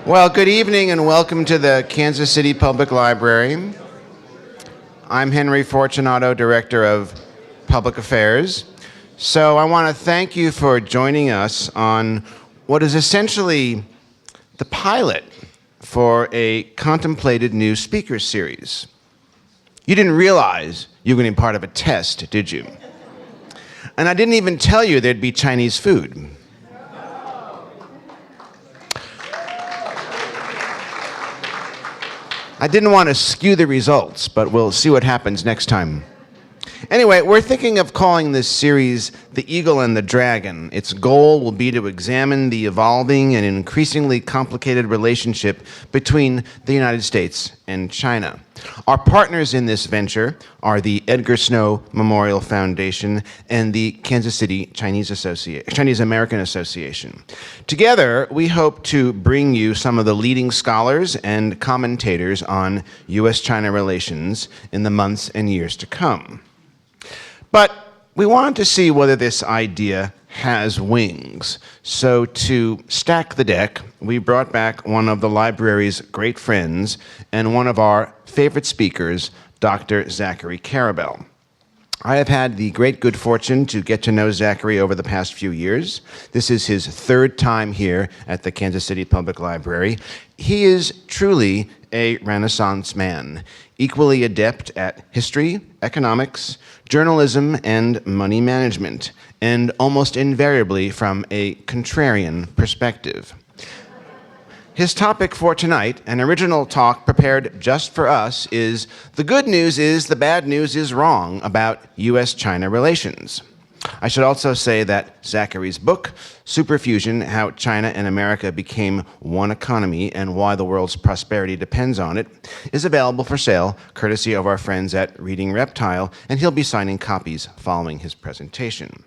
Well, good evening and welcome to the Kansas City Public Library. I'm Henry Fortunato, Director of Public Affairs. So I want to thank you for joining us on what is essentially the pilot for a contemplated new speaker series. You didn't realize you were going to be part of a test, did you? And I didn't even tell you there'd be Chinese food. I didn't want to skew the results, but we'll see what happens next time. Anyway, we're thinking of calling this series The Eagle and the Dragon. Its goal will be to examine the evolving and increasingly complicated relationship between the United States and China. Our partners in this venture are the Edgar Snow Memorial Foundation and the Kansas City Chinese American Association. Together, we hope to bring you some of the leading scholars and commentators on US-China relations in the months and years to come. But we wanted to see whether this idea has wings. So to stack the deck, we brought back one of the library's great friends and one of our favorite speakers, Dr. Zachary Karabell. I have had the great good fortune to get to know Zachary over the past few years. This is his third time here at the Kansas City Public Library. He is truly a Renaissance man, equally adept at history, economics, journalism, and money management, and almost invariably from a contrarian perspective. His topic for tonight, an original talk prepared just for us, is "The good news is the bad news is wrong about US-China relations." I should also say that Zachary's book, Superfusion: How China and America Became One Economy and Why the World's Prosperity Depends on It, is available for sale, courtesy of our friends at Reading Reptile, and he'll be signing copies following his presentation.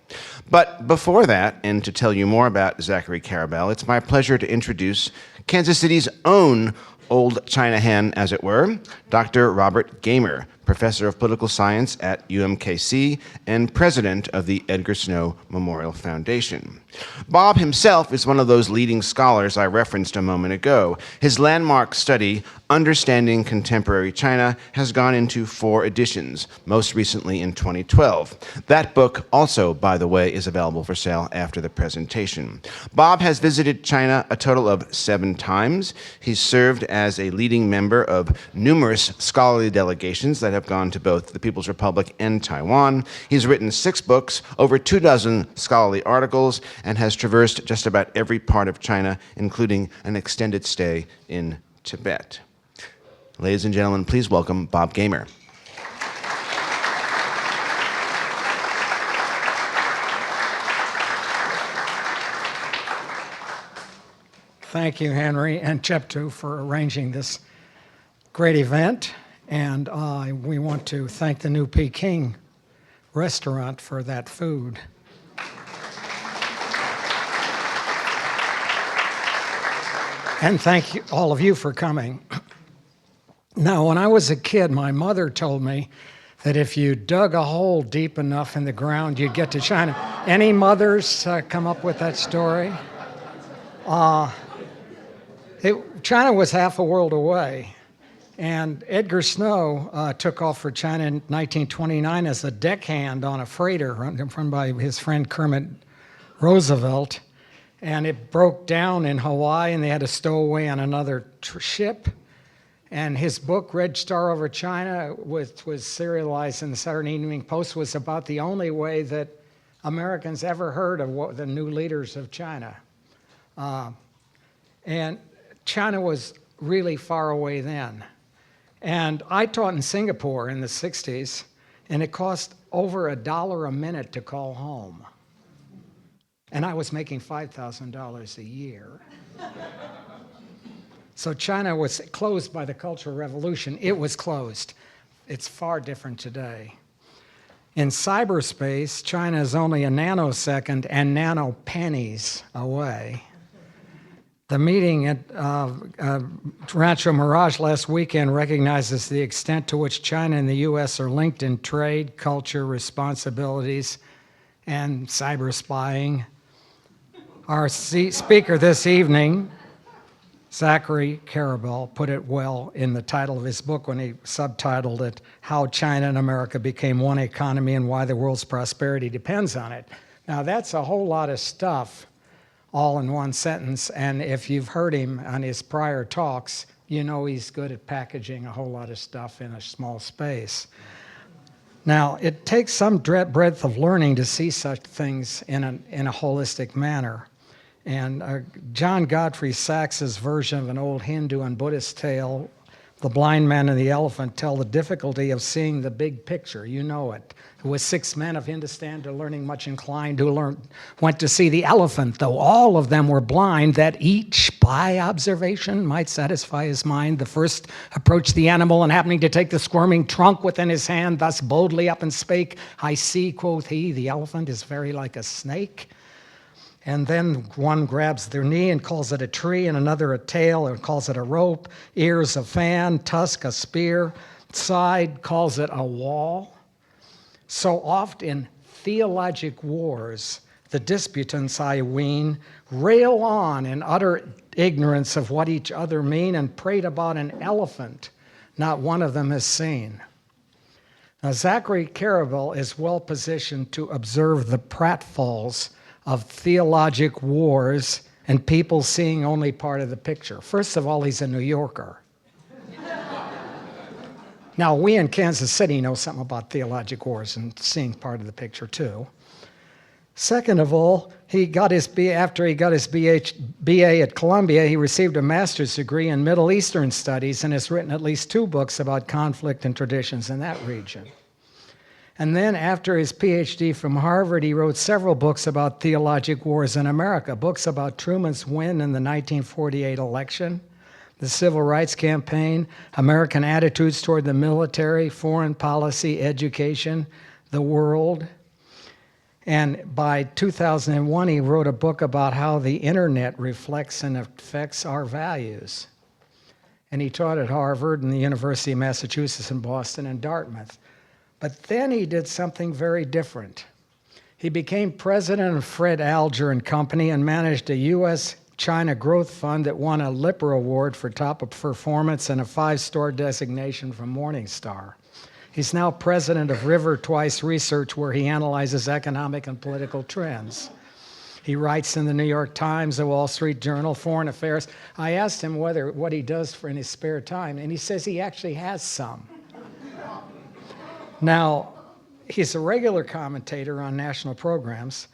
But before that, and to tell you more about Zachary Karabell, it's my pleasure to introduce Kansas City's own old China hen, as it were, Dr. Robert Gamer, Professor of Political Science at UMKC and President of the Edgar Snow Memorial Foundation. Bob himself is one of those leading scholars I referenced a moment ago. His landmark study, Understanding Contemporary China, has gone into 4 editions, most recently in 2012. That book also, by the way, is available for sale after the presentation. Bob has visited China a total of 7 times. He's served as a leading member of numerous scholarly delegations that have gone to both the People's Republic and Taiwan. He's written 6 books, over 24 scholarly articles, and has traversed just about every part of China, including an extended stay in Tibet. Ladies and gentlemen, please welcome Bob Gamer. Thank you, Henry and Cheptu, for arranging this great event. And we want to thank the New Peking restaurant for that food. And thank you, all of you, for coming. Now, when I was a kid, my mother told me that if you dug a hole deep enough in the ground, you'd get to China. Any mothers come up with that story? China was half a world away. And Edgar Snow took off for China in 1929 as a deckhand on a freighter run by his friend Kermit Roosevelt. And it broke down in Hawaii, and they had to stow away on another ship. And his book, Red Star Over China, was serialized in the Saturday Evening Post, was about the only way that Americans ever heard of the new leaders of China. And China was really far away then. And I taught in Singapore in the 60s, and it cost over $1 a minute to call home. And I was making $5,000 a year. So China was closed by the Cultural Revolution. It was closed. It's far different today. In cyberspace, China is only a nanosecond and nanopennies away. The meeting at Rancho Mirage last weekend recognizes the extent to which China and the U.S. are linked in trade, culture, responsibilities, and cyber spying. Our speaker this evening Zachary Karabell put it well in the title of his book when he subtitled it, How China and America Became One Economy and Why the World's Prosperity Depends on It. Now, that's a whole lot of stuff all in one sentence, and if you've heard him on his prior talks, you know he's good at packaging a whole lot of stuff in a small space. Now, it takes some breadth of learning to see such things in a holistic manner. And John Godfrey Saxe's version of an old Hindu and Buddhist tale, The Blind Man and the Elephant, tell the difficulty of seeing the big picture. You know it. It was 6 men of Hindustan to learning much inclined who went to see the elephant, though all of them were blind, that each by observation might satisfy his mind. The first approached the animal, and happening to take the squirming trunk within his hand, thus boldly up and spake, I see, quoth he, the elephant is very like a snake. And then one grabs their knee and calls it a tree, and another a tail and calls it a rope, ears a fan, tusk a spear, side calls it a wall. So oft in theologic wars, the disputants, I ween, rail on in utter ignorance of what each other mean and prate about an elephant not one of them has seen. Now, Zachary Karabell is well positioned to observe the pratfalls of theologic wars and people seeing only part of the picture. First of all, he's a New Yorker. Now, we in Kansas City know something about theologic wars and seeing part of the picture, too. Second of all, after he got his BA at Columbia, he received a master's degree in Middle Eastern Studies and has written at least 2 books about conflict and traditions in that region. And then after his PhD from Harvard, he wrote several books about theologic wars in America, books about Truman's win in the 1948 election, the Civil Rights Campaign, American attitudes toward the military, foreign policy, education, the world. And by 2001, he wrote a book about how the internet reflects and affects our values. And he taught at Harvard and the University of Massachusetts in Boston and Dartmouth. But then he did something very different. He became president of Fred Alger and Company and managed a USChina growth fund that won a Lipper Award for top performance and a 5-star designation from Morningstar. He's now president of River Twice Research, where he analyzes economic and political trends. He writes in the New York Times, the Wall Street Journal, Foreign Affairs. I asked him what he does in his spare time, and he says he actually has some. Now, he's a regular commentator on national programs,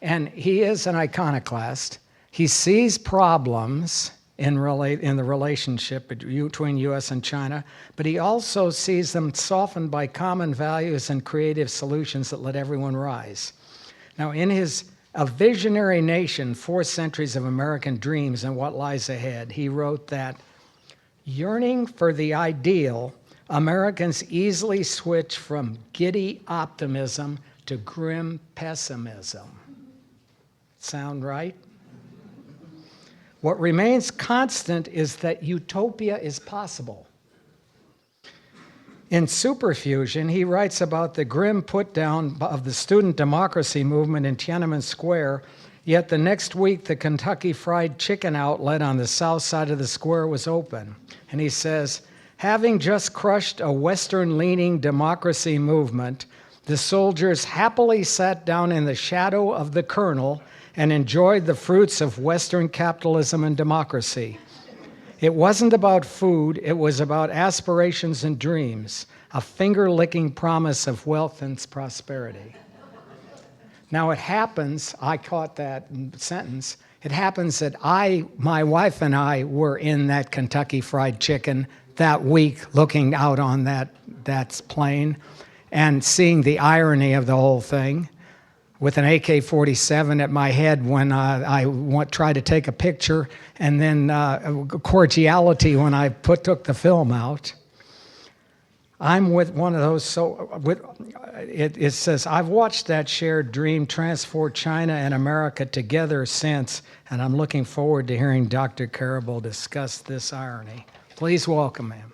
and he is an iconoclast. He sees problems in the relationship between U.S. and China, but he also sees them softened by common values and creative solutions that let everyone rise. Now, in his A Visionary Nation, 4 Centuries of American Dreams and What Lies Ahead, he wrote that, yearning for the ideal, Americans easily switch from giddy optimism to grim pessimism. Sound right? What remains constant is that utopia is possible. In Superfusion, he writes about the grim put-down of the student democracy movement in Tiananmen Square, yet the next week the Kentucky Fried Chicken outlet on the south side of the square was open. And he says, having just crushed a Western-leaning democracy movement, the soldiers happily sat down in the shadow of the colonel and enjoyed the fruits of Western capitalism and democracy. It wasn't about food, it was about aspirations and dreams, a finger-licking promise of wealth and prosperity. Now it happens, I caught that sentence, it happens that my wife and I were in that Kentucky Fried Chicken that week looking out on that plane and seeing the irony of the whole thing with an AK-47 at my head when I tried to take a picture, and then cordiality when I took the film out. I'm with one of those, it says, I've watched that shared dream transform China and America together since, and I'm looking forward to hearing Dr. Karabell discuss this irony. Please welcome him.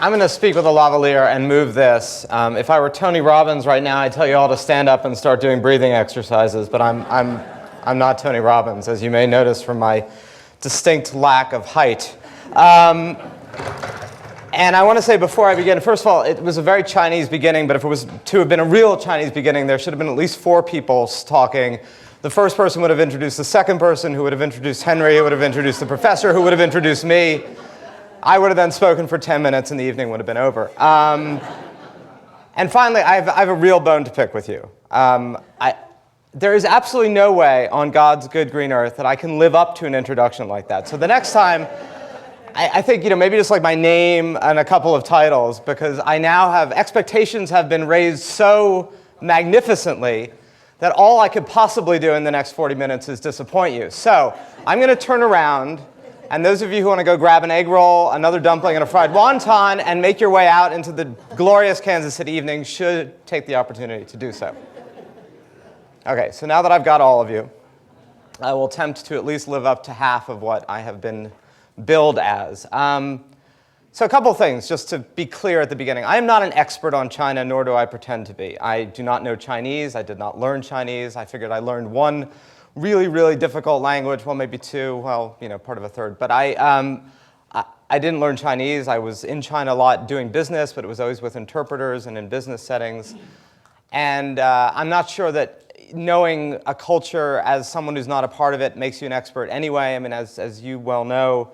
I'm going to speak with a lavalier and move this. If I were Tony Robbins right now, I'd tell you all to stand up and start doing breathing exercises, but I'm not Tony Robbins, as you may notice from my distinct lack of height. And I want to say before I begin, first of all, it was a very Chinese beginning, but if it was to have been a real Chinese beginning, there should have been at least 4 people talking. The first person would have introduced the second person, who would have introduced Henry, who would have introduced the professor, who would have introduced me. I would have then spoken for 10 minutes and the evening would have been over. And finally, I have a real bone to pick with you. There is absolutely no way on God's good green earth that I can live up to an introduction like that. So the next time, I think, maybe just like my name and a couple of titles, because I now have, expectations have been raised so magnificently that all I could possibly do in the next 40 minutes is disappoint you. So I'm going to turn around, and those of you who want to go grab an egg roll, another dumpling, and a fried wonton, and make your way out into the glorious Kansas City evening should take the opportunity to do so. Okay, so now that I've got all of you, I will attempt to at least live up to half of what I have been billed as. So a couple things, just to be clear at the beginning. I am not an expert on China, nor do I pretend to be. I do not know Chinese. I did not learn Chinese. I figured I learned one really, really difficult language, well, maybe 2, well, part of a third. But I didn't learn Chinese. I was in China a lot doing business, but it was always with interpreters and in business settings. And I'm not sure that knowing a culture as someone who's not a part of it makes you an expert anyway. I mean, as you well know,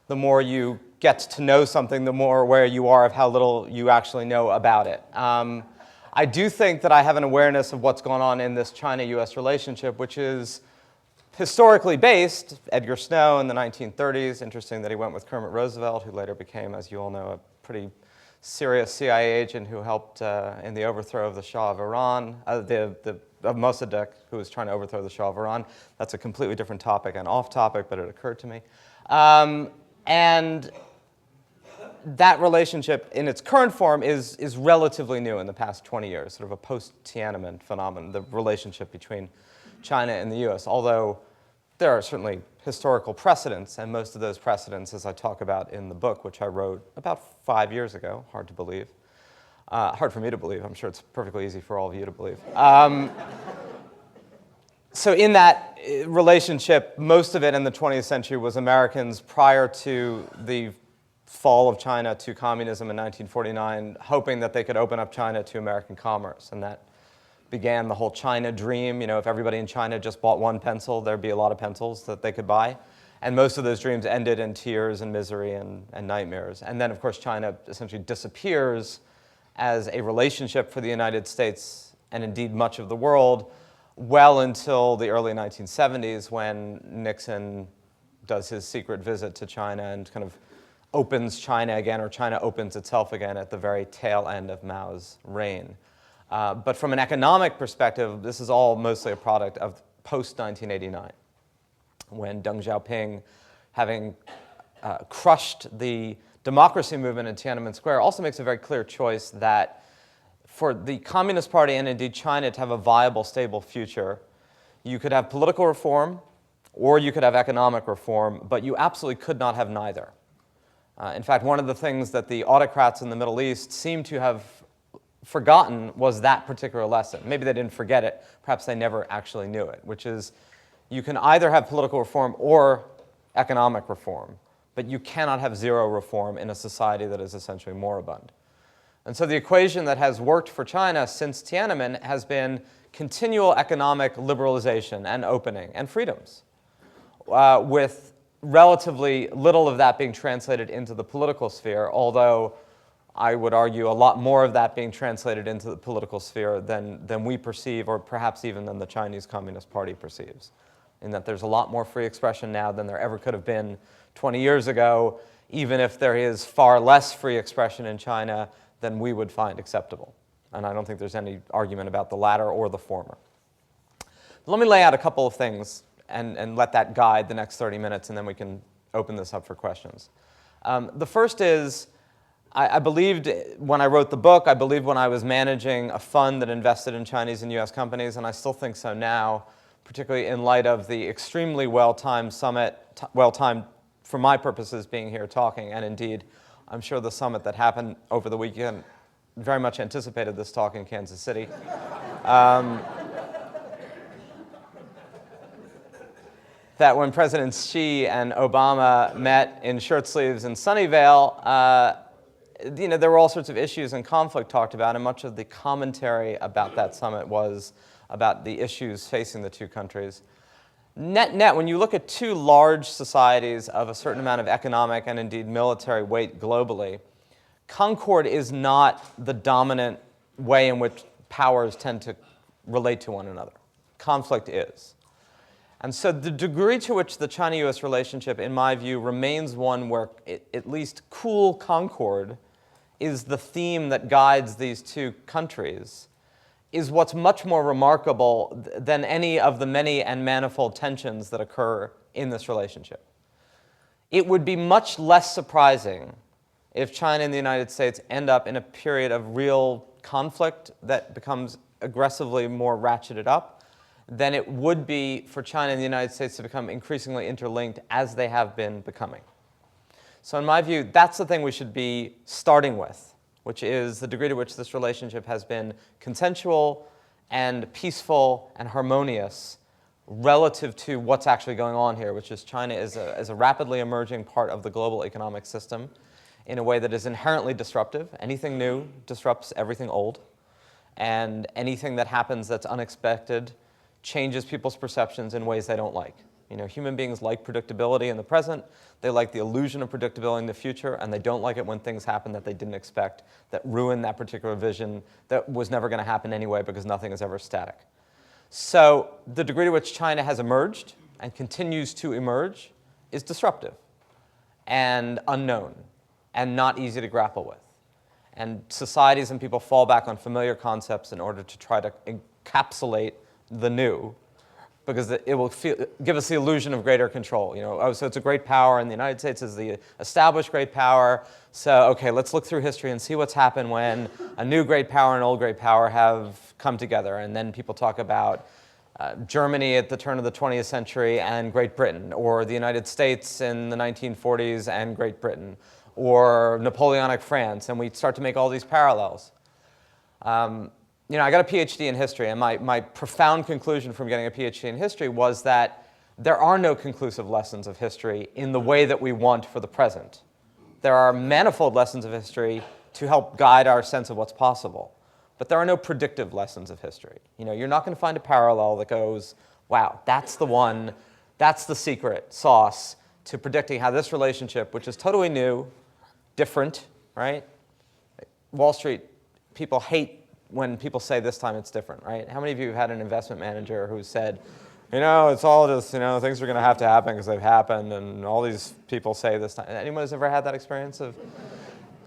the more you get to know something, the more aware you are of how little you actually know about it. I do think that I have an awareness of what's going on in this China-US relationship, which is historically based. Edgar Snow in the 1930s, interesting that he went with Kermit Roosevelt, who later became, as you all know, a pretty serious CIA agent who helped in the overthrow of the Shah of Iran, of Mossadegh, who was trying to overthrow the Shah of Iran. That's a completely different topic and off topic, but it occurred to me. And that relationship in its current form is relatively new in the past 20 years, sort of a post-Tiananmen phenomenon, the relationship between China and the US, although there are certainly historical precedents, and most of those precedents, as I talk about in the book, which I wrote about 5 years ago, hard to believe. Hard for me to believe. I'm sure it's perfectly easy for all of you to believe. So in that relationship, most of it in the 20th century was Americans prior to the fall of China to communism in 1949, hoping that they could open up China to American commerce. And that began the whole China dream. If everybody in China just bought one pencil, there'd be a lot of pencils that they could buy. And most of those dreams ended in tears and misery and nightmares. And then, of course, China essentially disappears as a relationship for the United States and indeed much of the world, well until the early 1970s, when Nixon does his secret visit to China and kind of opens China again, or China opens itself again at the very tail end of Mao's reign. But from an economic perspective, this is all mostly a product of post-1989, when Deng Xiaoping, having crushed the democracy movement in Tiananmen Square, also makes a very clear choice that for the Communist Party and indeed China to have a viable, stable future, you could have political reform or you could have economic reform, but you absolutely could not have neither. In fact, one of the things that the autocrats in the Middle East seem to have forgotten was that particular lesson. Maybe they didn't forget it, perhaps they never actually knew it, which is you can either have political reform or economic reform, but you cannot have zero reform in a society that is essentially moribund. And so the equation that has worked for China since Tiananmen has been continual economic liberalization and opening and freedoms, with relatively little of that being translated into the political sphere, although I would argue a lot more of that being translated into the political sphere than we perceive, or perhaps even than the Chinese Communist Party perceives, in that there's a lot more free expression now than there ever could have been 20 years ago, even if there is far less free expression in China than we would find acceptable. And I don't think there's any argument about the latter or the former. But let me lay out a couple of things and let that guide the next 30 minutes, and then we can open this up for questions. The first is, I believed when I wrote the book, I believed when I was managing a fund that invested in Chinese and US companies, and I still think so now, particularly in light of the extremely well-timed summit, well-timed for my purposes being here talking, and indeed I'm sure the summit that happened over the weekend very much anticipated this talk in Kansas City. That when Presidents Xi and Obama met in shirt sleeves in Sunnyvale, there were all sorts of issues and conflict talked about, and much of the commentary about that summit was about the issues facing the two countries. Net, when you look at two large societies of a certain amount of economic and indeed military weight globally, Concorde is not the dominant way in which powers tend to relate to one another. Conflict is. And so the degree to which the China-US relationship, in my view, remains one where at least cool concord is the theme that guides these two countries, is what's much more remarkable than any of the many and manifold tensions that occur in this relationship. It would be much less surprising if China and the United States end up in a period of real conflict that becomes aggressively more ratcheted up than it would be for China and the United States to become increasingly interlinked as they have been becoming. So in my view, that's the thing we should be starting with, which is the degree to which this relationship has been consensual and peaceful and harmonious relative to what's actually going on here, which is China is a rapidly emerging part of the global economic system in a way that is inherently disruptive. Anything new disrupts everything old, and anything that happens that's unexpected changes people's perceptions in ways they don't like. Human beings like predictability in the present, they like the illusion of predictability in the future, and they don't like it when things happen that they didn't expect, that ruin that particular vision that was never going to happen anyway because nothing is ever static. So the degree to which China has emerged and continues to emerge is disruptive and unknown and not easy to grapple with. And societies and people fall back on familiar concepts in order to try to encapsulate the new, because it will give us the illusion of greater control. So it's a great power, and the United States is the established great power. So, okay, let's look through history and see what's happened when a new great power and an old great power have come together. And then people talk about Germany at the turn of the 20th century and Great Britain, or the United States in the 1940s and Great Britain, or Napoleonic France, and we start to make all these parallels. I got a PhD in history, and my profound conclusion from getting a PhD in history was that there are no conclusive lessons of history in the way that we want for the present. There are manifold lessons of history to help guide our sense of what's possible, but there are no predictive lessons of history. You're not going to find a parallel that goes, wow, that's the one, that's the secret sauce to predicting how this relationship, which is totally new, different, right? Wall Street people hate when people say this time it's different, right? How many of you have had an investment manager who said, it's all just, things are going to happen because they've happened, and all these people say this time. Anyone has ever had that experience of?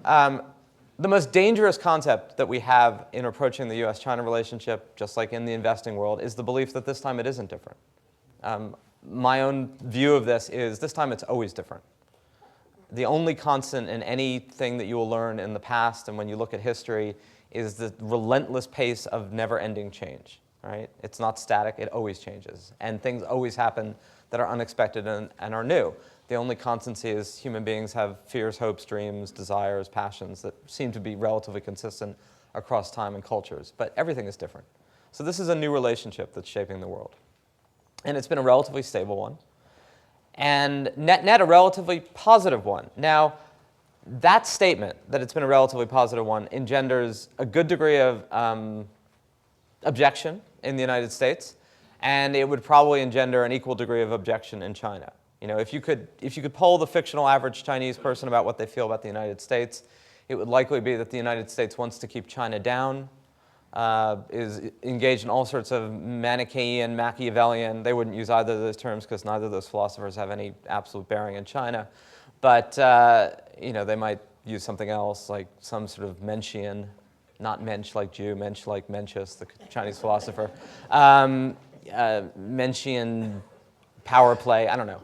The most dangerous concept that we have in approaching the US-China relationship, just like in the investing world, is the belief that this time it isn't different. My own view of this is this time it's always different. The only constant in anything that you will learn in the past and when you look at history is the relentless pace of never-ending change, right? It's not static, it always changes. And things always happen that are unexpected and are new. The only constancy is human beings have fears, hopes, dreams, desires, passions that seem to be relatively consistent across time and cultures. But everything is different. So this is a new relationship that's shaping the world. And it's been a relatively stable one. And net, a relatively positive one. Now, that statement, that it's been a relatively positive one, engenders a good degree of objection in the United States, and it would probably engender an equal degree of objection in China. If you could poll the fictional average Chinese person about what they feel about the United States, it would likely be that the United States wants to keep China down, is engaged in all sorts of Manichaean, Machiavellian. They wouldn't use either of those terms because neither of those philosophers have any absolute bearing in China. But they might use something else, like some sort of Menschian, not Mensch like Jew, Mensch like Mencius, the Chinese philosopher. Menschian power play, I don't know.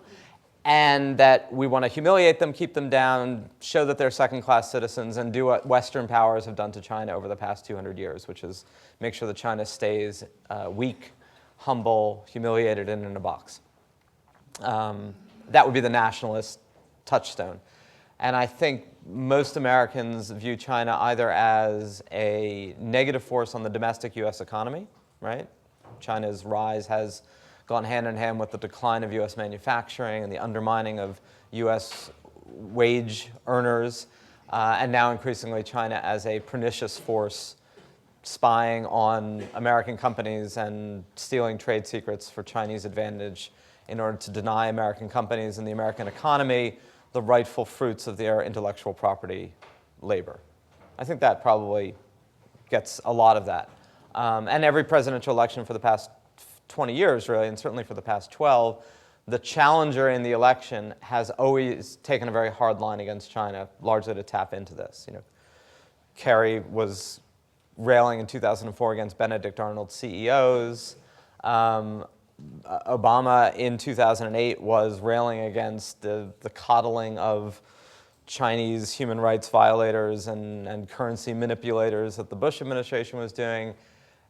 And that we want to humiliate them, keep them down, show that they're second-class citizens, and do what Western powers have done to China over the past 200 years, which is make sure that China stays weak, humble, humiliated, and in a box. That would be the nationalist touchstone. And I think most Americans view China either as a negative force on the domestic U.S. economy, right? China's rise has gone hand in hand with the decline of U.S. manufacturing and the undermining of U.S. wage earners, and now increasingly China as a pernicious force spying on American companies and stealing trade secrets for Chinese advantage in order to deny American companies and the American economy the rightful fruits of their intellectual property labor. I think that probably gets a lot of that. And every presidential election for the past 20 years, really, and certainly for the past 12, the challenger in the election has always taken a very hard line against China, largely to tap into this. Kerry was railing in 2004 against Benedict Arnold's CEOs. Obama in 2008 was railing against the coddling of Chinese human rights violators and currency manipulators that the Bush administration was doing.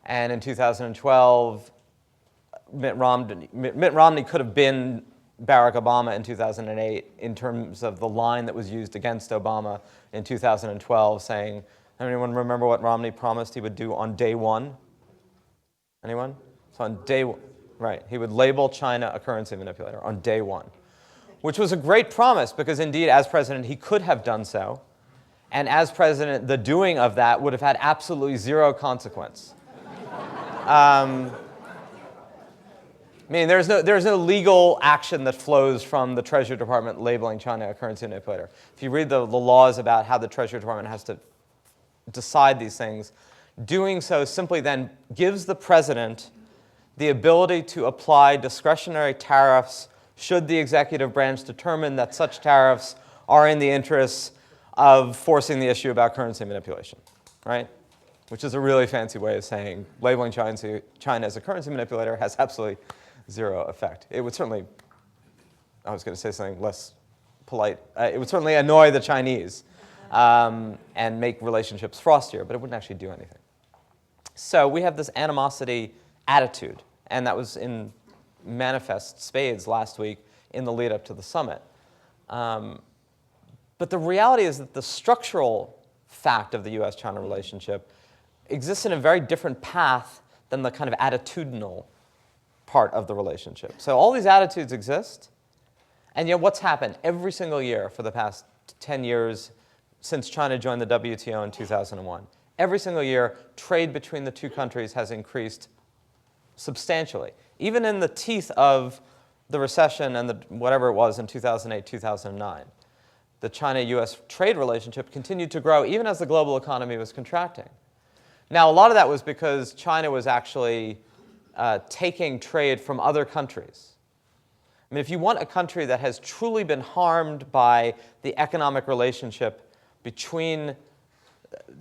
And in 2012, Mitt Romney could have been Barack Obama in 2008 in terms of the line that was used against Obama in 2012, saying, anyone remember what Romney promised he would do on day one? Anyone? So on day one, right, he would label China a currency manipulator on day one, which was a great promise because indeed, as president, he could have done so. And as president, the doing of that would have had absolutely zero consequence. I mean, there's no legal action that flows from the Treasury Department labeling China a currency manipulator. If you read the laws about how the Treasury Department has to decide these things, doing so simply then gives the president the ability to apply discretionary tariffs should the executive branch determine that such tariffs are in the interests of forcing the issue about currency manipulation, right? Which is a really fancy way of saying labeling China as a currency manipulator has absolutely zero effect. It would certainly, I was going to say something less polite, it would certainly annoy the Chinese and make relationships frostier, but it wouldn't actually do anything. So we have this animosity attitude, and that was in manifest spades last week in the lead up to the summit. But the reality is that the structural fact of the US-China relationship exists in a very different path than the kind of attitudinal part of the relationship. So all these attitudes exist, and yet what's happened every single year for the past 10 years since China joined the WTO in 2001? Every single year, trade between the two countries has increased substantially. Even in the teeth of the recession and whatever it was in 2008, 2009, the China-US trade relationship continued to grow even as the global economy was contracting. Now, a lot of that was because China was actually taking trade from other countries. I mean, if you want a country that has truly been harmed by the economic relationship between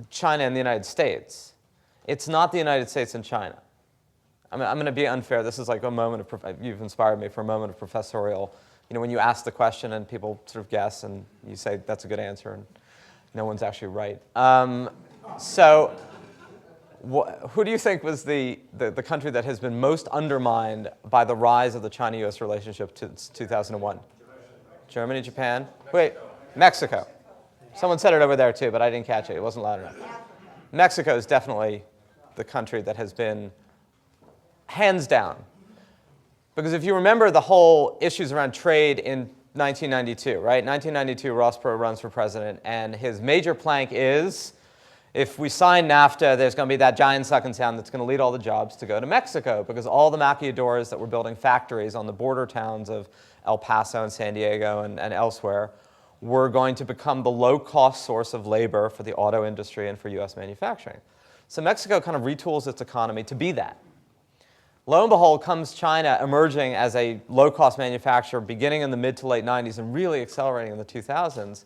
China and the United States, it's not the United States and China. I'm going to be unfair. This is like a moment of, you've inspired me for a moment of professorial. When you ask the question and people sort of guess and you say that's a good answer and no one's actually right. So who do you think was the country that has been most undermined by the rise of the China-US relationship since 2001? Germany, Japan? Wait, Mexico. Someone said it over there too, but I didn't catch it. It wasn't loud enough. Mexico is definitely the country that has been hands down. Because if you remember the whole issues around trade in 1992, right? 1992, Ross Perot runs for president, and his major plank is, if we sign NAFTA, there's going to be that giant sucking sound that's going to lead all the jobs to go to Mexico, because all the maquiladores that were building factories on the border towns of El Paso and San Diego and elsewhere were going to become the low-cost source of labor for the auto industry and for U.S. manufacturing. So Mexico kind of retools its economy to be that. Lo and behold, comes China emerging as a low-cost manufacturer beginning in the mid to late 90s and really accelerating in the 2000s.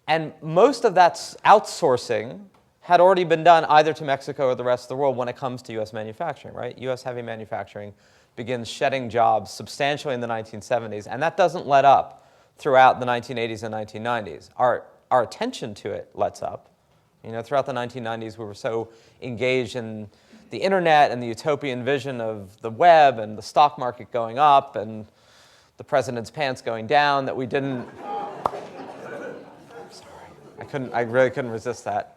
And most of that outsourcing had already been done either to Mexico or the rest of the world when it comes to U.S. manufacturing, right? U.S. heavy manufacturing begins shedding jobs substantially in the 1970s, and that doesn't let up throughout the 1980s and 1990s. Our attention to it lets up. Throughout the 1990s, we were so engaged in the internet and the utopian vision of the web and the stock market going up and the president's pants going down that we didn't I really couldn't resist that.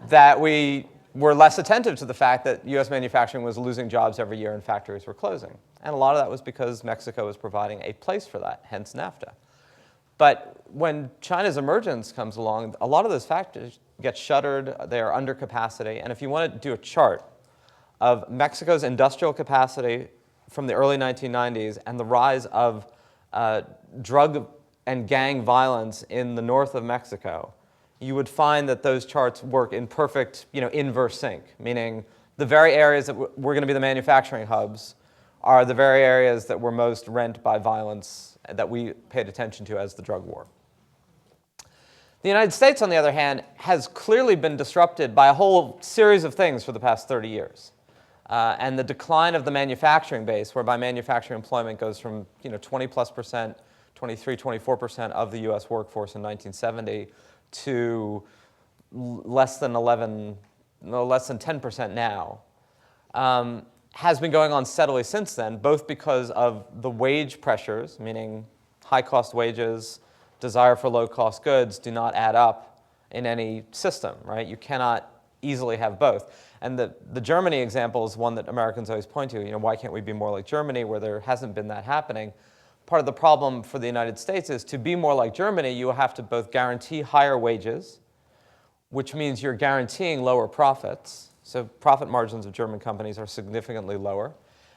That we were less attentive to the fact that U.S. manufacturing was losing jobs every year and factories were closing. And a lot of that was because Mexico was providing a place for that, hence NAFTA. But when China's emergence comes along, a lot of those factories get shuttered, they're under capacity. And if you want to do a chart of Mexico's industrial capacity from the early 1990s and the rise of drug and gang violence in the north of Mexico, you would find that those charts work in perfect, inverse sync, meaning the very areas that were going to be the manufacturing hubs are the very areas that were most rent by violence that we paid attention to as the drug war. The United States, on the other hand, has clearly been disrupted by a whole series of things for the past 30 years. And the decline of the manufacturing base, whereby manufacturing employment goes from 20+%, 23, 24% of the U.S. workforce in 1970 to less than 10% now, has been going on steadily since then, both because of the wage pressures, meaning high-cost wages, desire for low-cost goods do not add up in any system, right? You cannot easily have both. And the Germany example is one that Americans always point to. Why can't we be more like Germany, where there hasn't been that happening? Part of the problem for the United States is to be more like Germany, you have to both guarantee higher wages, which means you're guaranteeing lower profits. So profit margins of German companies are significantly lower.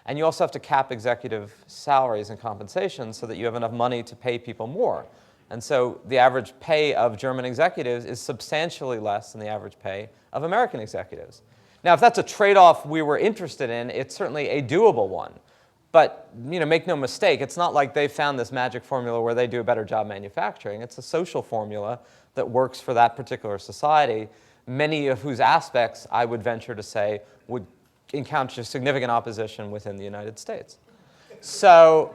And you also have to cap executive salaries and compensation so that you have enough money to pay people more. And so the average pay of German executives is substantially less than the average pay of American executives. Now, if that's a trade-off we were interested in, it's certainly a doable one. But make no mistake, it's not like they found this magic formula where they do a better job manufacturing. It's a social formula that works for that particular society, many of whose aspects, I would venture to say, would encounter significant opposition within the United States. So,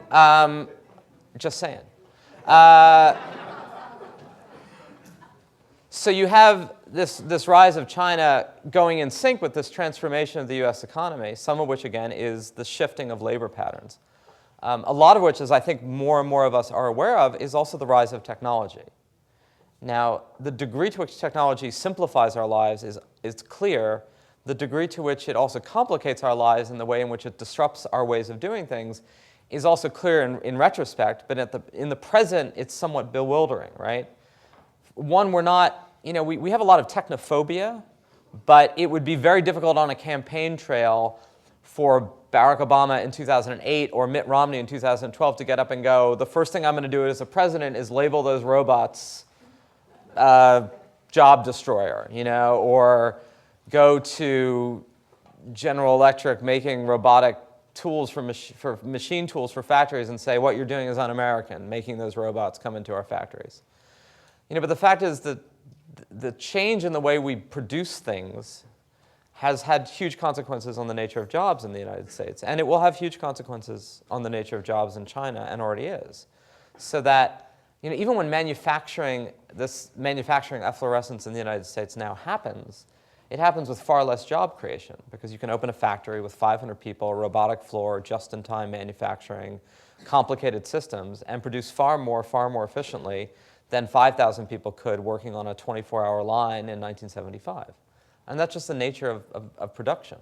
just saying. So you have this rise of China going in sync with this transformation of the U.S. economy, some of which, again, is the shifting of labor patterns. A lot of which, as I think more and more of us are aware of, is also the rise of technology. Now, the degree to which technology simplifies our lives is clear. The degree to which it also complicates our lives and the way in which it disrupts our ways of doing things is also clear in retrospect, but in the present, it's somewhat bewildering, right? One, we're not, we have a lot of technophobia, but it would be very difficult on a campaign trail for Barack Obama in 2008 or Mitt Romney in 2012 to get up and go, the first thing I'm going to do as a president is label those robots job destroyer, or go to General Electric making robotic tools for machine tools for factories and say, what you're doing is un-American, making those robots come into our factories. But the fact is that the change in the way we produce things has had huge consequences on the nature of jobs in the United States. And it will have huge consequences on the nature of jobs in China, and already is. So that, even when this manufacturing efflorescence in the United States now happens, it happens with far less job creation, because you can open a factory with 500 people, a robotic floor, just-in-time manufacturing, complicated systems, and produce far more efficiently than 5,000 people could working on a 24-hour line in 1975. And that's just the nature of production.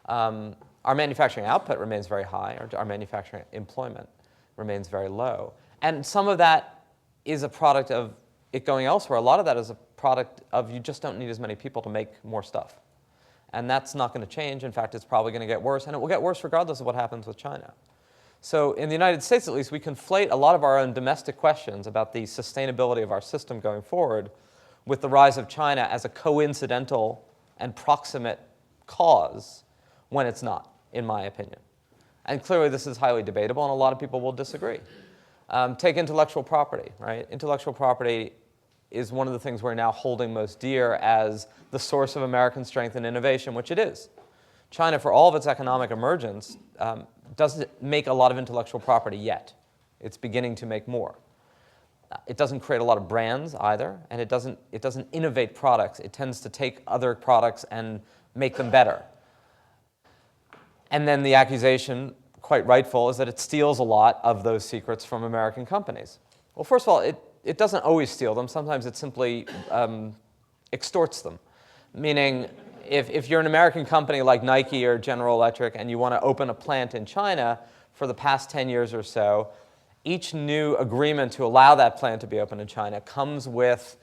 Our manufacturing output remains very high. Our manufacturing employment remains very low. And some of that is a product of it going elsewhere. A lot of that is a product of you just don't need as many people to make more stuff. And that's not going to change. In fact, it's probably going to get worse. And it will get worse regardless of what happens with China. So in the United States, at least, we conflate a lot of our own domestic questions about the sustainability of our system going forward with the rise of China as a coincidental and proximate cause when it's not, in my opinion. And clearly, this is highly debatable, and a lot of people will disagree. Take intellectual property, right? Intellectual property is one of the things we're now holding most dear as the source of American strength and innovation, which it is. China, for all of its economic emergence, doesn't make a lot of intellectual property yet. It's beginning to make more. It doesn't create a lot of brands either, and it doesn't innovate products. It tends to take other products and make them better. And then the accusation, quite rightful, is that it steals a lot of those secrets from American companies. Well, first of all, it doesn't always steal them. Sometimes it simply extorts them. Meaning, if you're an American company like Nike or General Electric and you want to open a plant in China, for the past 10 years or so, each new agreement to allow that plant to be open in China comes with,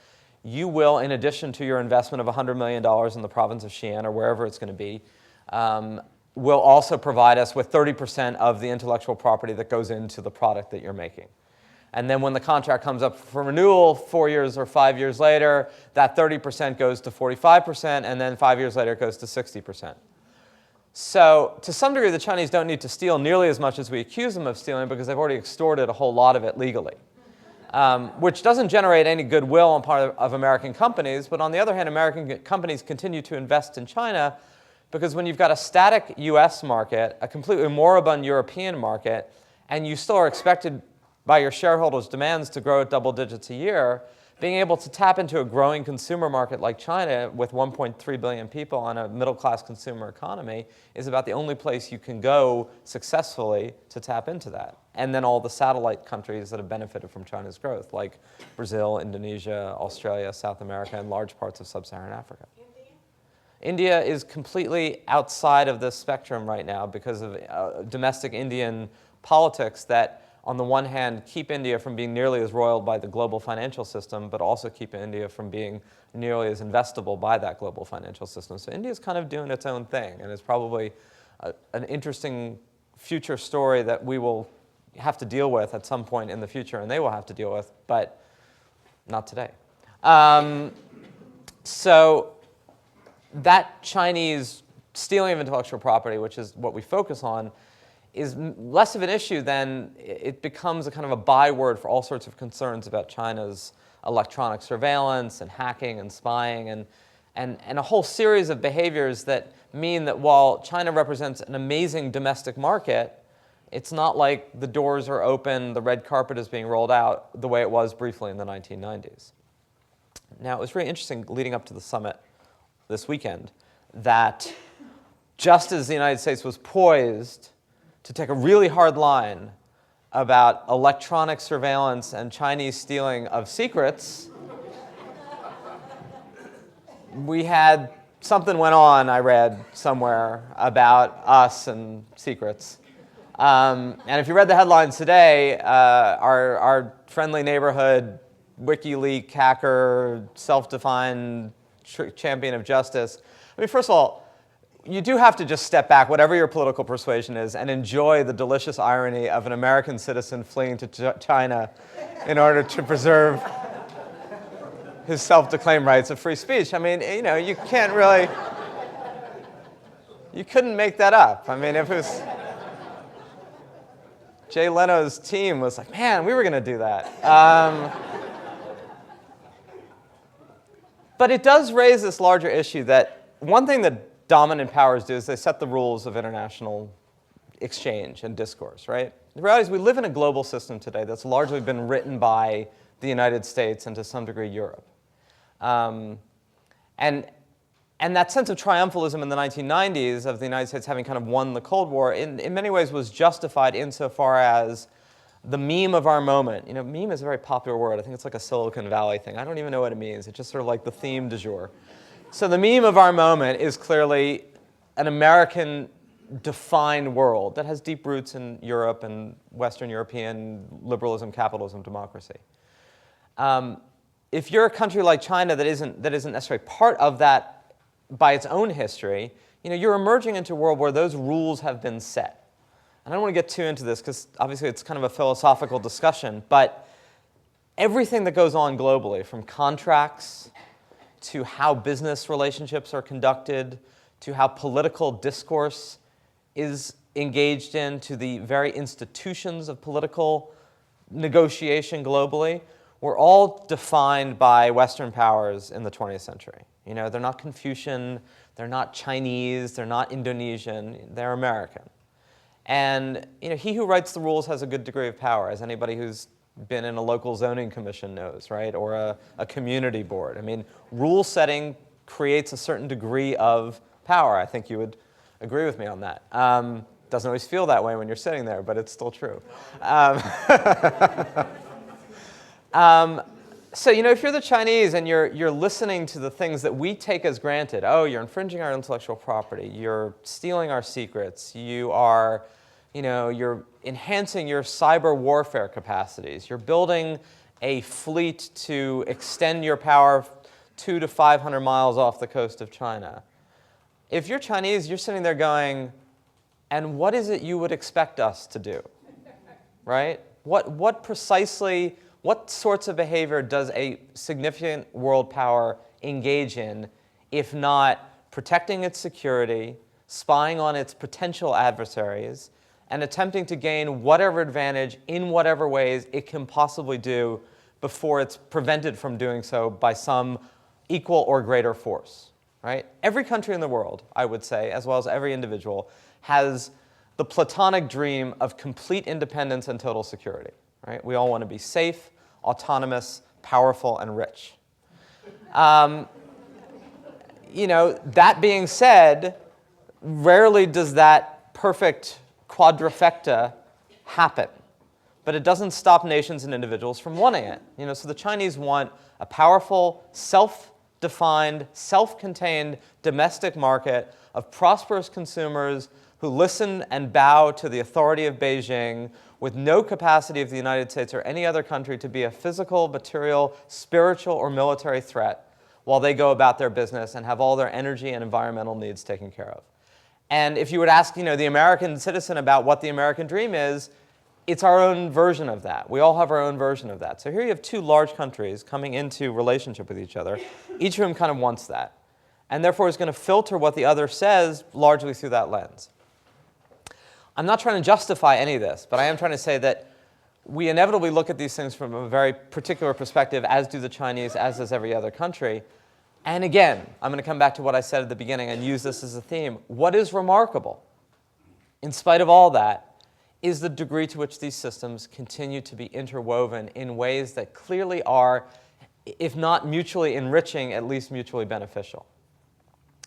you will, in addition to your investment of $100 million in the province of Xi'an or wherever it's going to be, will also provide us with 30% of the intellectual property that goes into the product that you're making. And then when the contract comes up for renewal 4 years or 5 years later, that 30% goes to 45%, and then 5 years later it goes to 60%. So to some degree, the Chinese don't need to steal nearly as much as we accuse them of stealing because they've already extorted a whole lot of it legally, which doesn't generate any goodwill on part of American companies. But on the other hand, American companies continue to invest in China because when you've got a static US market, a completely moribund European market, and you still are expected by your shareholders' demands to grow at double digits a year, being able to tap into a growing consumer market like China with 1.3 billion people on a middle-class consumer economy is about the only place you can go successfully to tap into that. And then all the satellite countries that have benefited from China's growth, like Brazil, Indonesia, Australia, South America, and large parts of sub-Saharan Africa. India is completely outside of this spectrum right now because of domestic Indian politics that, on the one hand, keep India from being nearly as roiled by the global financial system, but also keep India from being nearly as investable by that global financial system. So India's kind of doing its own thing, and it's probably an interesting future story that we will have to deal with at some point in the future, and they will have to deal with, but not today. So that Chinese stealing of intellectual property, which is what we focus on, is less of an issue than it becomes a kind of a byword for all sorts of concerns about China's electronic surveillance and hacking and spying and a whole series of behaviors that mean that while China represents an amazing domestic market, it's not like the doors are open, the red carpet is being rolled out the way it was briefly in the 1990s. Now, it was really interesting leading up to the summit this weekend that just as the United States was poised to take a really hard line about electronic surveillance and Chinese stealing of secrets, we had something went on, I read somewhere, about us and secrets. And if you read the headlines today, our friendly neighborhood Wikileak hacker, self-defined champion of justice. I mean, first of all, you do have to just step back, whatever your political persuasion is, and enjoy the delicious irony of an American citizen fleeing to China in order to preserve his self-declaimed rights of free speech. I mean, you know, you can't really, you couldn't make that up. I mean, if it was Jay Leno's team was like, man, we were going to do that. But it does raise this larger issue that one thing that dominant powers do is they set the rules of international exchange and discourse, right? The reality is we live in a global system today that's largely been written by the United States and to some degree Europe. And that sense of triumphalism in the 1990s of the United States having kind of won the Cold War in many ways was justified insofar as the meme of our moment. You know, meme is a very popular word. I think it's like a Silicon Valley thing. I don't even know what it means. It's just sort of like the theme du jour. So the meme of our moment is clearly an American-defined world that has deep roots in Europe and Western European liberalism, capitalism, democracy. If you're a country like China that isn't necessarily part of that by its own history, you know, you're emerging into a world where those rules have been set. And I don't want to get too into this because obviously it's kind of a philosophical discussion, but everything that goes on globally, from contracts to how business relationships are conducted, to how political discourse is engaged in, to the very institutions of political negotiation globally, were all defined by Western powers in the 20th century. You know, they're not Confucian, they're not Chinese, they're not Indonesian, they're American. And you know, he who writes the rules has a good degree of power, as anybody who's been in a local zoning commission knows, right? Or a community board. I mean, rule setting creates a certain degree of power. I think you would agree with me on that. Doesn't always feel that way when you're sitting there, but it's still true. So, if you're the Chinese and you're listening to the things that we take as granted, oh, you're infringing our intellectual property, you're stealing our secrets, you're enhancing your cyber warfare capacities, you're building a fleet to extend your power 200 to 500 miles off the coast of China. If you're Chinese, you're sitting there going, and what is it you would expect us to do, right? What sorts of behavior does a significant world power engage in, if not protecting its security, spying on its potential adversaries, and attempting to gain whatever advantage in whatever ways it can possibly do before it's prevented from doing so by some equal or greater force, right? Every country in the world, I would say, as well as every individual, has the platonic dream of complete independence and total security, right? We all want to be safe, autonomous, powerful, and rich. That being said, rarely does that perfect quadrifecta happen. But it doesn't stop nations and individuals from wanting it. So the Chinese want a powerful, self-defined, self-contained domestic market of prosperous consumers who listen and bow to the authority of Beijing, with no capacity of the United States or any other country to be a physical, material, spiritual, or military threat while they go about their business and have all their energy and environmental needs taken care of. And if you would ask the American citizen about what the American dream is, it's our own version of that. We all have our own version of that. So here you have two large countries coming into relationship with each other. Each of them kind of wants that. And therefore is going to filter what the other says largely through that lens. I'm not trying to justify any of this, but I am trying to say that we inevitably look at these things from a very particular perspective, as do the Chinese, as does every other country. And again, I'm going to come back to what I said at the beginning and use this as a theme. What is remarkable, in spite of all that, is the degree to which these systems continue to be interwoven in ways that clearly are, if not mutually enriching, at least mutually beneficial.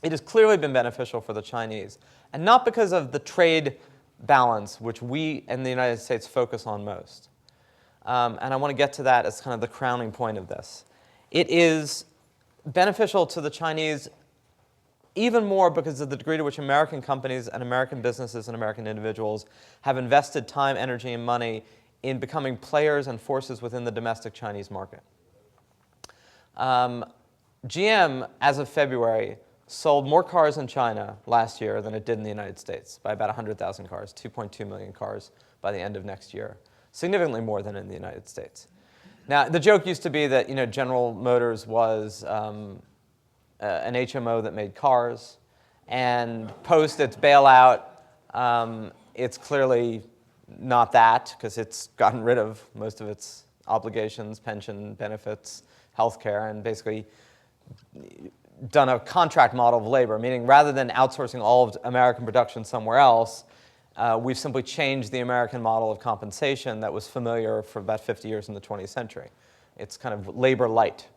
It has clearly been beneficial for the Chinese, and not because of the trade balance, which we in the United States focus on most. And I want to get to that as kind of the crowning point of this. It is beneficial to the Chinese even more because of the degree to which American companies and American businesses and American individuals have invested time, energy, and money in becoming players and forces within the domestic Chinese market. GM, as of February, sold more cars in China last year than it did in the United States, by about 100,000 cars, 2.2 million cars by the end of next year, significantly more than in the United States. Now, the joke used to be that General Motors was an HMO that made cars, and post its bailout, it's clearly not that, because it's gotten rid of most of its obligations, pension benefits, healthcare, and basically done a contract model of labor, meaning rather than outsourcing all of American production somewhere else, we've simply changed the American model of compensation that was familiar for about 50 years in the 20th century. It's kind of labor light.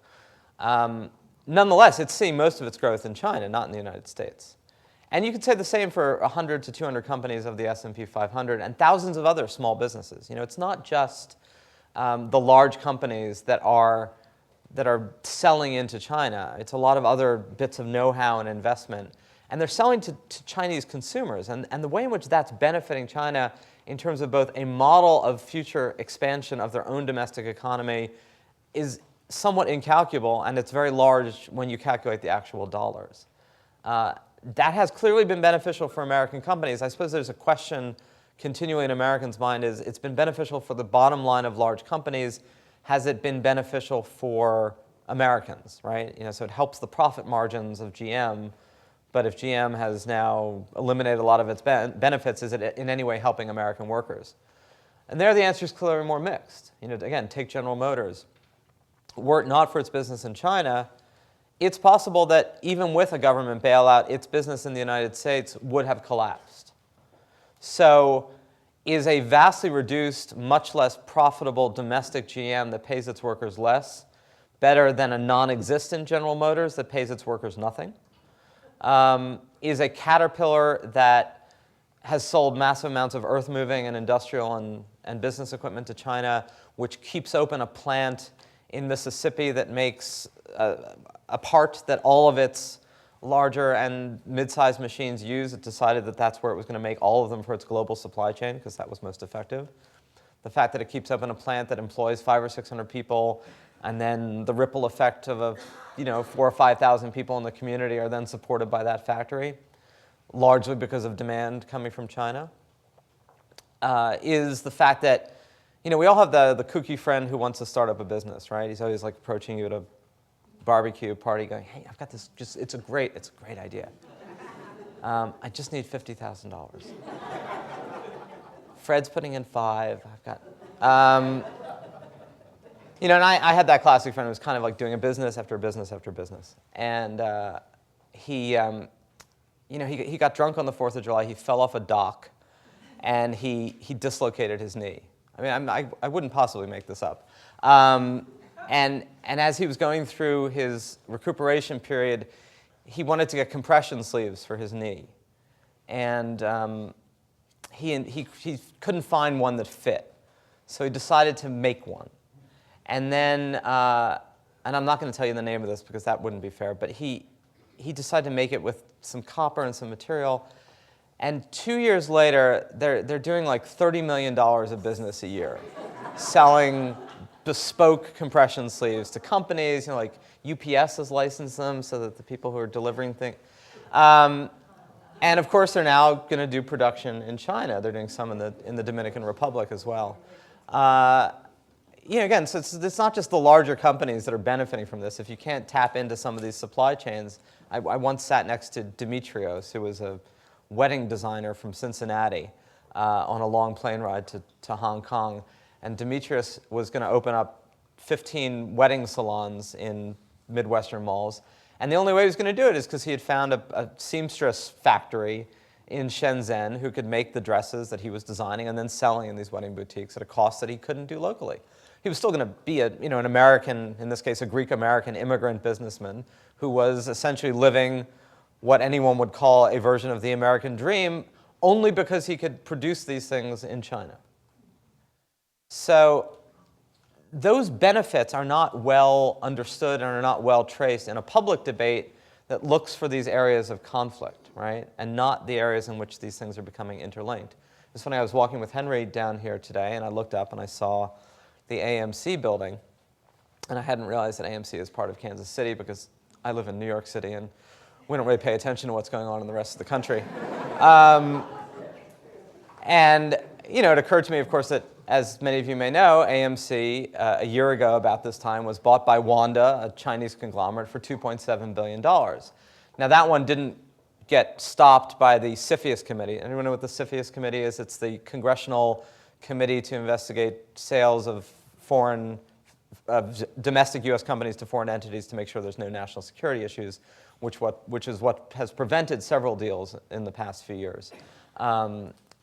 Nonetheless, it's seeing most of its growth in China, not in the United States. And you could say the same for 100 to 200 companies of the S&P 500 and thousands of other small businesses. It's not just the large companies that are selling into China. It's a lot of other bits of know-how and investment. And they're selling to Chinese consumers. And the way in which that's benefiting China in terms of both a model of future expansion of their own domestic economy is somewhat incalculable, and it's very large when you calculate the actual dollars. That has clearly been beneficial for American companies. I suppose there's a question continuing in Americans' mind is, it's been beneficial for the bottom line of large companies. Has it been beneficial for Americans, right? So it helps the profit margins of GM, but if GM has now eliminated a lot of its benefits, is it in any way helping American workers? And there the answer is clearly more mixed. Again, take General Motors. Were it not for its business in China, it's possible that even with a government bailout, its business in the United States would have collapsed. So is a vastly reduced, much less profitable domestic GM that pays its workers less better than a non-existent General Motors that pays its workers nothing? Is a Caterpillar that has sold massive amounts of earth-moving and industrial and business equipment to China, which keeps open a plant in Mississippi that makes a part that all of its larger and mid-sized machines use. It decided that that's where it was going to make all of them for its global supply chain because that was most effective. The fact that it keeps open a plant that employs 500 or 600 people, and then the ripple effect of 4,000 or 5,000 people in the community are then supported by that factory, largely because of demand coming from China, is the fact that we all have the kooky friend who wants to start up a business, right? He's always like approaching you at a barbecue party going, hey, I've got this, it's a great idea. I just need $50,000. Fred's putting in 5, I've got, and I had that classic friend who was kind of like doing a business after business after business. And he got drunk on the 4th of July, he fell off a dock, and he dislocated his knee. I mean, I wouldn't possibly make this up. And as he was going through his recuperation period, he wanted to get compression sleeves for his knee. And he couldn't find one that fit. So he decided to make one. And then, and I'm not going to tell you the name of this because that wouldn't be fair, but he decided to make it with some copper and some material. And 2 years later, they're doing like $30 million of business a year, selling bespoke compression sleeves to companies. Like UPS has licensed them so that the people who are delivering things. And of course, they're now going to do production in China. They're doing some in the Dominican Republic as well. Again, so it's not just the larger companies that are benefiting from this. If you can't tap into some of these supply chains, I once sat next to Dimitrios, who was a wedding designer from Cincinnati on a long plane ride to Hong Kong. And Dimitrios was going to open up 15 wedding salons in Midwestern malls. And the only way he was going to do it is because he had found a seamstress factory in Shenzhen who could make the dresses that he was designing and then selling in these wedding boutiques at a cost that he couldn't do locally. He was still going to be an American, in this case a Greek-American immigrant businessman who was essentially living what anyone would call a version of the American dream only because he could produce these things in China. So those benefits are not well understood and are not well traced in a public debate that looks for these areas of conflict, right? And not the areas in which these things are becoming interlinked. It's funny, I was walking with Henry down here today, and I looked up and I saw the AMC building, and I hadn't realized that AMC is part of Kansas City because I live in New York City, and we don't really pay attention to what's going on in the rest of the country. And it occurred to me, of course, that as many of you may know, AMC a year ago about this time was bought by Wanda, a Chinese conglomerate, for $2.7 billion. Now that one didn't get stopped by the CFIUS committee. Anyone know what the CFIUS committee is? It's the Congressional Committee to investigate sales of domestic U.S. companies to foreign entities to make sure there's no national security issues, which is what has prevented several deals in the past few years.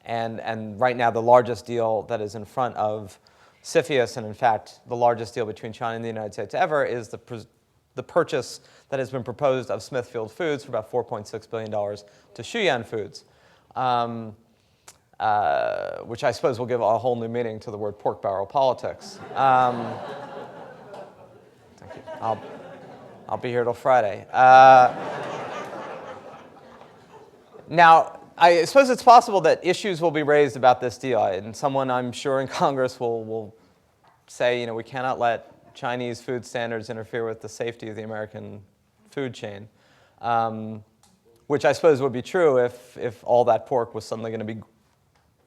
And right now, the largest deal that is in front of CFIUS, and in fact, the largest deal between China and the United States ever, is the purchase that has been proposed of Smithfield Foods for about $4.6 billion to Shuyan Foods, which I suppose will give a whole new meaning to the word pork barrel politics. Thank you. I'll be here till Friday. Now, I suppose it's possible that issues will be raised about this deal, and someone I'm sure in Congress will say, we cannot let Chinese food standards interfere with the safety of the American food chain, which I suppose would be true if all that pork was suddenly going to be,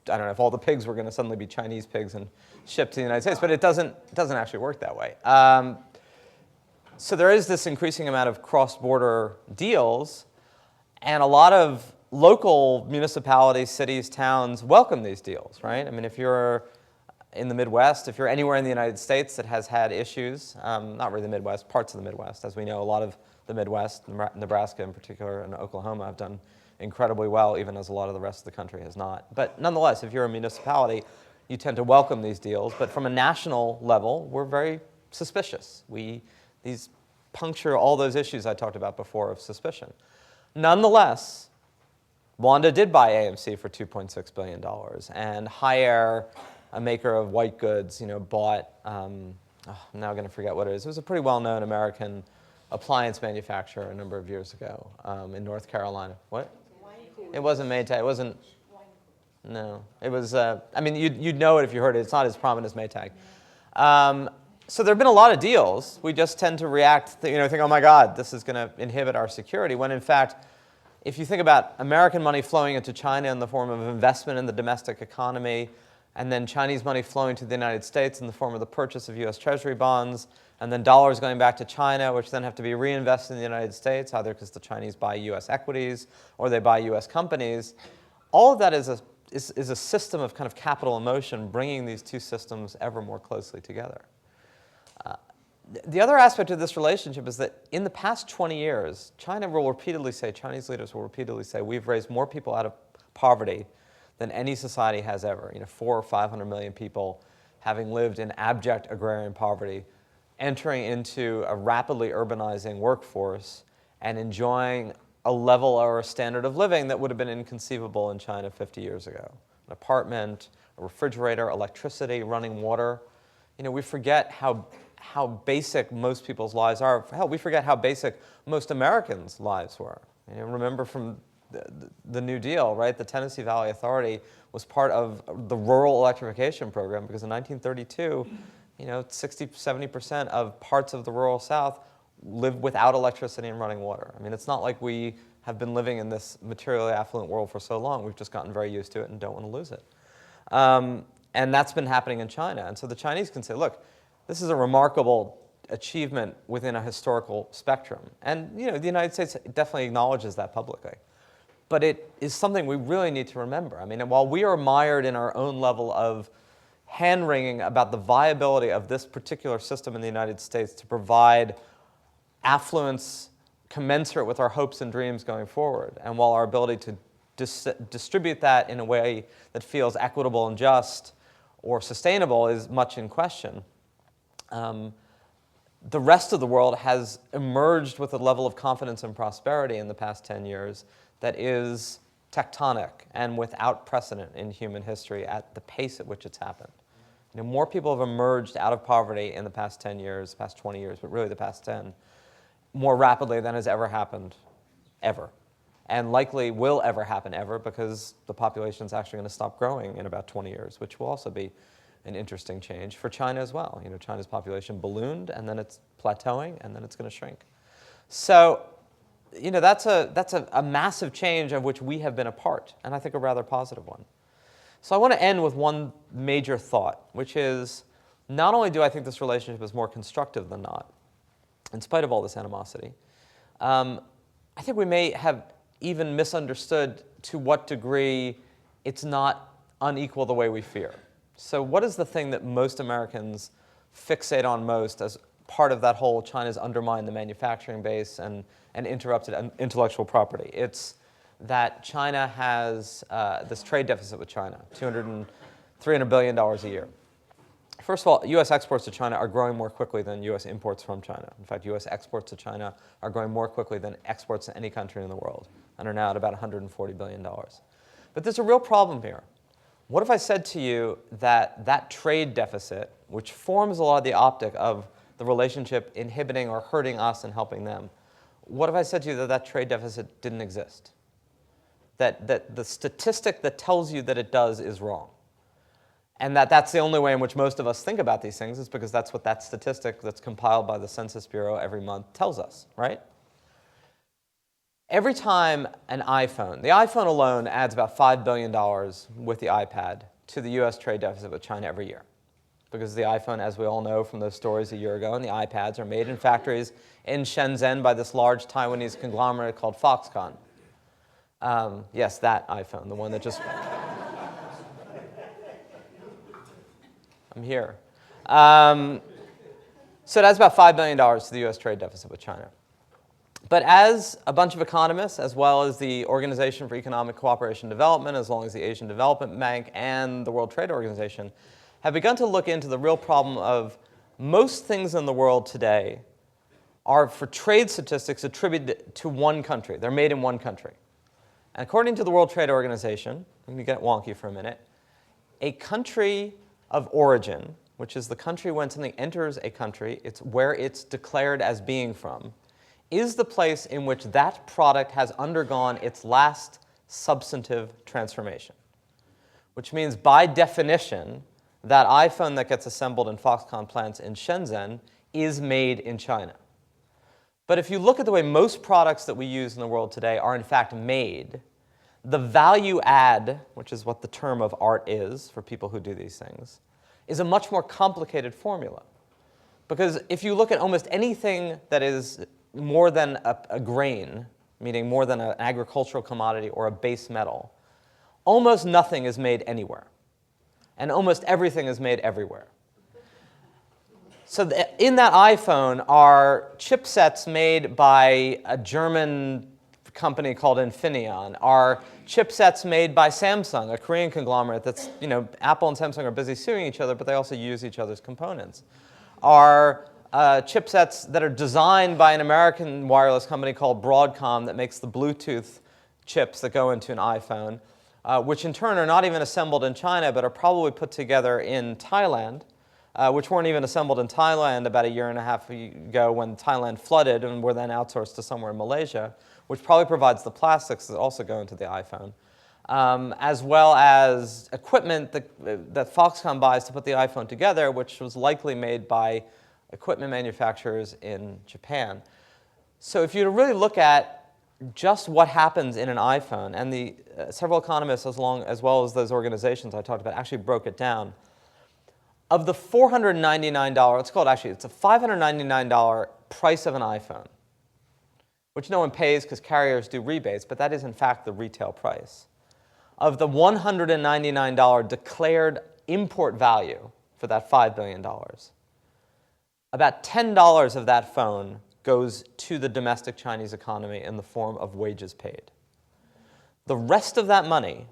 I don't know, if all the pigs were going to suddenly be Chinese pigs and shipped to the United States, but it doesn't actually work that way. So there is this increasing amount of cross-border deals, and a lot of local municipalities, cities, towns welcome these deals, right? I mean, if you're in the Midwest, if you're anywhere in the United States that has had issues, not really the Midwest, parts of the Midwest. As we know, a lot of the Midwest, Nebraska in particular, and Oklahoma have done incredibly well, even as a lot of the rest of the country has not. But nonetheless, if you're a municipality, you tend to welcome these deals. But from a national level, we're very suspicious. These puncture all those issues I talked about before of suspicion. Nonetheless, Wanda did buy AMC for $2.6 billion, and hire a maker of white goods, bought, I'm now going to forget what it is. It was a pretty well-known American appliance manufacturer a number of years ago in North Carolina. What? It wasn't Maytag. It wasn't. No. It was, you'd know it if you heard it. It's not as prominent as Maytag. So there have been a lot of deals. We just tend to react, think, oh my God, this is going to inhibit our security, when in fact, if you think about American money flowing into China in the form of investment in the domestic economy, and then Chinese money flowing to the United States in the form of the purchase of US Treasury bonds, and then dollars going back to China, which then have to be reinvested in the United States, either because the Chinese buy US equities or they buy US companies, all of that is a system of kind of capital in motion, bringing these two systems ever more closely together. The other aspect of this relationship is that in the past 20 years, Chinese leaders will repeatedly say, we've raised more people out of poverty than any society has ever. 400 or 500 million people having lived in abject agrarian poverty, entering into a rapidly urbanizing workforce and enjoying a level or a standard of living that would have been inconceivable in China 50 years ago. An apartment, a refrigerator, electricity, running water. We forget how basic most people's lives are. Hell, we forget how basic most Americans' lives were. Remember from the New Deal, right? The Tennessee Valley Authority was part of the rural electrification program because in 1932, 60-70% of parts of the rural South lived without electricity and running water. It's not like we have been living in this materially affluent world for so long. We've just gotten very used to it and don't want to lose it. And that's been happening in China. And so the Chinese can say, look, this is a remarkable achievement within a historical spectrum. And the United States definitely acknowledges that publicly. But it is something we really need to remember. While we are mired in our own level of hand-wringing about the viability of this particular system in the United States to provide affluence commensurate with our hopes and dreams going forward, and while our ability to distribute that in a way that feels equitable and just or sustainable is much in question, the rest of the world has emerged with a level of confidence and prosperity in the past 10 years that is tectonic and without precedent in human history at the pace at which it's happened. More people have emerged out of poverty in the past 10 years, past 20 years, but really the past 10, more rapidly than has ever happened, ever. And likely will ever happen ever because the population is actually going to stop growing in about 20 years, which will also be an interesting change for China as well. China's population ballooned, and then it's plateauing, and then it's going to shrink. So, that's a massive change of which we have been a part, and I think a rather positive one. So I want to end with one major thought, which is not only do I think this relationship is more constructive than not, in spite of all this animosity, I think we may have even misunderstood to what degree it's not unequal the way we fear. So what is the thing that most Americans fixate on most as part of that whole China's undermined the manufacturing base and interrupted intellectual property? It's that China has this trade deficit with China, $300 billion a year. First of all, U.S. exports to China are growing more quickly than U.S. imports from China. In fact, U.S. exports to China are growing more quickly than exports to any country in the world and are now at about $140 billion. But there's a real problem here. What if I said to you that that trade deficit, which forms a lot of the optic of the relationship inhibiting or hurting us and helping them, what if I said to you that that trade deficit didn't exist? That the statistic that tells you that it does is wrong. And that's the only way in which most of us think about these things is because that's what that statistic that's compiled by the Census Bureau every month tells us, right? Every time the iPhone alone adds about $5 billion with the iPad to the US trade deficit with China every year. Because the iPhone, as we all know from those stories a year ago, and the iPads are made in factories in Shenzhen by this large Taiwanese conglomerate called Foxconn. Yes, that iPhone, the one that just... I'm here. So it adds about $5 billion to the US trade deficit with China. But as a bunch of economists, as well as the Organization for Economic Cooperation and Development, as well as the Asian Development Bank and the World Trade Organization, have begun to look into the real problem of most things in the world today are, for trade statistics, attributed to one country. They're made in one country. And according to the World Trade Organization, I'm going to get wonky for a minute, a country of origin, which is the country when something enters a country, it's where it's declared as being from, is the place in which that product has undergone its last substantive transformation. Which means, by definition, that iPhone that gets assembled in Foxconn plants in Shenzhen is made in China. But if you look at the way most products that we use in the world today are in fact made, the value add, which is what the term of art is for people who do these things, is a much more complicated formula. Because if you look at almost anything that is more than a grain, meaning more than an agricultural commodity or a base metal, almost nothing is made anywhere. And almost everything is made everywhere. So in that iPhone are chipsets made by a German company called Infineon, are chipsets made by Samsung, a Korean conglomerate that's, Apple and Samsung are busy suing each other, but they also use each other's components, are chipsets that are designed by an American wireless company called Broadcom that makes the Bluetooth chips that go into an iPhone, which in turn are not even assembled in China, but are probably put together in Thailand, which weren't even assembled in Thailand about a year and a half ago when Thailand flooded and were then outsourced to somewhere in Malaysia, which probably provides the plastics that also go into the iPhone, as well as equipment that Foxconn buys to put the iPhone together, which was likely made by equipment manufacturers in Japan. So if you really look at just what happens in an iPhone, and the several economists as well as those organizations I talked about actually broke it down, of the $499, it's a $599 price of an iPhone, which no one pays because carriers do rebates, but that is in fact the retail price. Of the $199 declared import value for that $5 billion, about $10 of that phone goes to the domestic Chinese economy in the form of wages paid. The rest of that money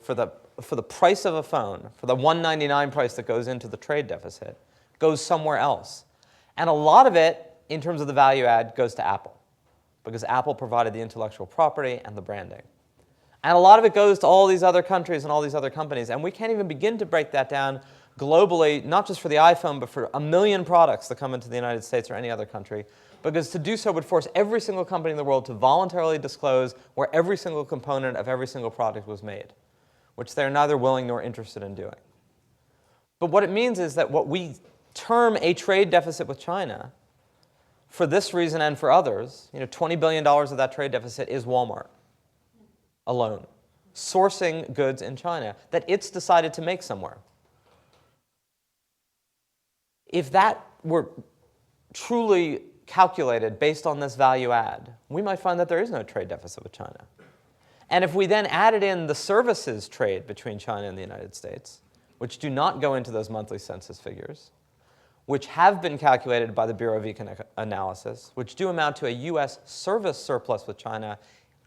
for the price of a phone, for the $199 price that goes into the trade deficit, goes somewhere else. And a lot of it, in terms of the value add, goes to Apple, because Apple provided the intellectual property and the branding. And a lot of it goes to all these other countries and all these other companies. And we can't even begin to break that down globally, not just for the iPhone, but for 1 million products that come into the United States or any other country, because to do so would force every single company in the world to voluntarily disclose where every single component of every single product was made, which they're neither willing nor interested in doing. But what it means is that what we term a trade deficit with China, for this reason and for others, $20 billion of that trade deficit is Walmart alone, sourcing goods in China that it's decided to make somewhere. If that were truly calculated based on this value add, we might find that there is no trade deficit with China. And if we then added in the services trade between China and the United States, which do not go into those monthly census figures, which have been calculated by the Bureau of Economic Analysis, which do amount to a U.S. service surplus with China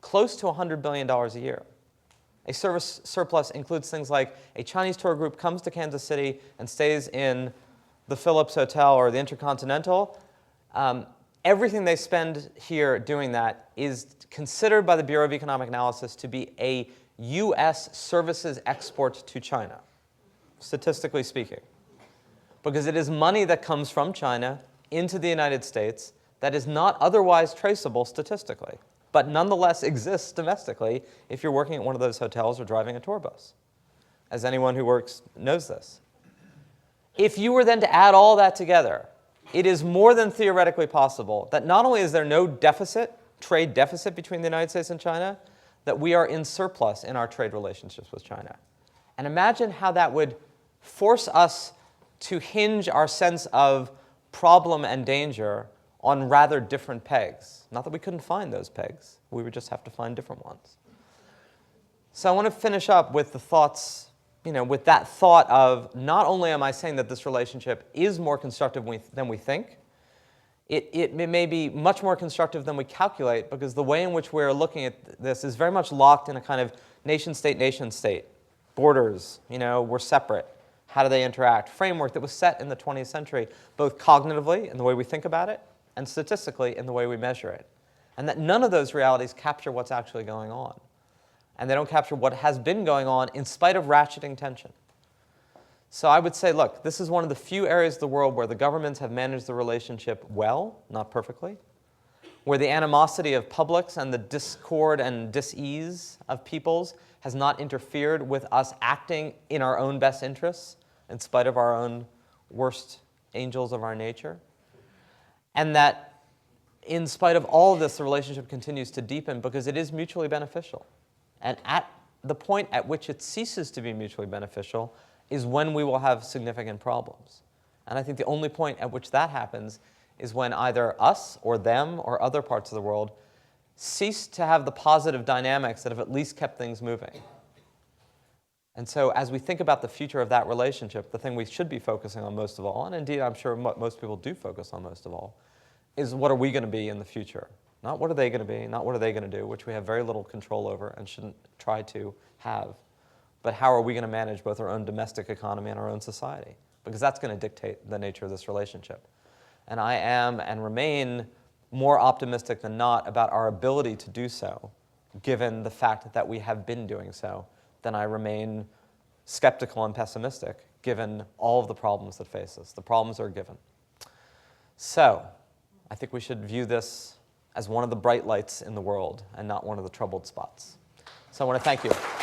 close to $100 billion a year. A service surplus includes things like a Chinese tour group comes to Kansas City and stays in the Phillips Hotel or the Intercontinental. Everything they spend here doing that is considered by the Bureau of Economic Analysis to be a U.S. services export to China, statistically speaking. Because it is money that comes from China into the United States that is not otherwise traceable statistically, but nonetheless exists domestically if you're working at one of those hotels or driving a tour bus. As anyone who works knows this. If you were then to add all that together, it is more than theoretically possible that not only is there no trade deficit between the United States and China, that we are in surplus in our trade relationships with China. And imagine how that would force us to hinge our sense of problem and danger on rather different pegs. Not that we couldn't find those pegs, we would just have to find different ones. So I want to finish up with the thoughts, with that thought of not only am I saying that this relationship is more constructive than we think, it may be much more constructive than we calculate, because the way in which we're looking at this is very much locked in a kind of nation-state, borders, we're separate. How do they interact? Framework that was set in the 20th century, both cognitively in the way we think about it, and statistically in the way we measure it. And that none of those realities capture what's actually going on. And they don't capture what has been going on in spite of ratcheting tension. So I would say, look, this is one of the few areas of the world where the governments have managed the relationship well, not perfectly, where the animosity of publics and the discord and dis-ease of peoples has not interfered with us acting in our own best interests, in spite of our own worst angels of our nature. And that in spite of all of this, the relationship continues to deepen because it is mutually beneficial. And at the point at which it ceases to be mutually beneficial is when we will have significant problems. And I think the only point at which that happens is when either us or them or other parts of the world cease to have the positive dynamics that have at least kept things moving. And so as we think about the future of that relationship, the thing we should be focusing on most of all, and indeed I'm sure most people do focus on most of all, is what are we going to be in the future? Not what are they going to be, not what are they going to do, which we have very little control over and shouldn't try to have, but how are we going to manage both our own domestic economy and our own society? Because that's going to dictate the nature of this relationship. And I am and remain more optimistic than not about our ability to do so, given the fact that we have been doing so, than I remain skeptical and pessimistic, given all of the problems that face us. The problems are given. So I think we should view this as one of the bright lights in the world and not one of the troubled spots. So I want to thank you.